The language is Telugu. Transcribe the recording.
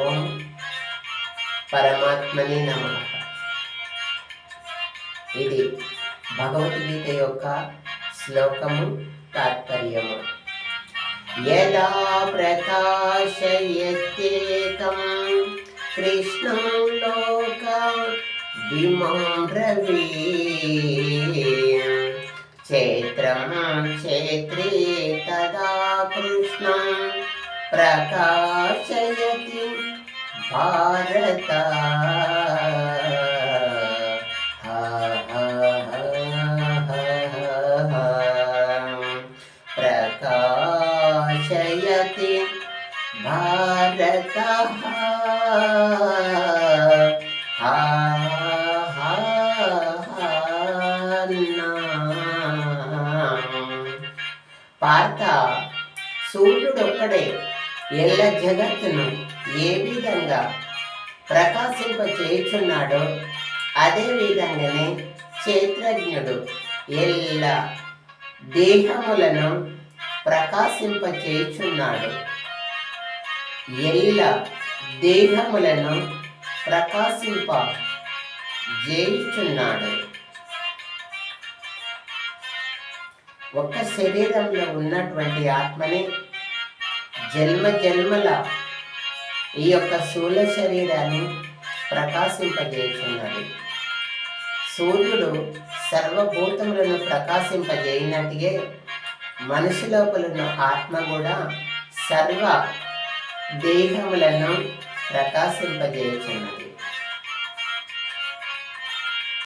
ఓం పరమాత్మనే నమః. ఇది భగవద్గీత యొక్క శ్లోకము తాత్పర్యము. యదా ప్రకాశయత్యేకం కృష్ణం లోకమిమం బ్రవీత్ క్షేత్రం క్షేత్రే తదా కృష్ణం ప్రకాశయతి భారత. ప్రకాశయతి భారత. పార్థ, సూర్యుడొక్కడే ఎల్ల జగత్తును ఏ విధంగా ప్రకాశింపచేయుచున్నాడో అదే విధంగానే క్షేత్రజ్ఞుడు ఎల్ల దేహములను ప్రకాశింపచేయుచున్నాడు. ఎల్ల దేహములను ప్రకాశింపజేయుచున్నాడు. ఒక శరీరంలో ఉన్నటువంటి ఆత్మని జన్మ జన్మల ఈ యొక్క స్థూల శరీరాన్ని ప్రకాశింపజేయుచున్నది. సూర్యుడు సర్వభూతములను ప్రకాశింపజేయనట్టుగా మనిషి లోపలున్న ఆత్మ కూడా సర్వ దేహములను ప్రకాశింపజేయుచున్నది.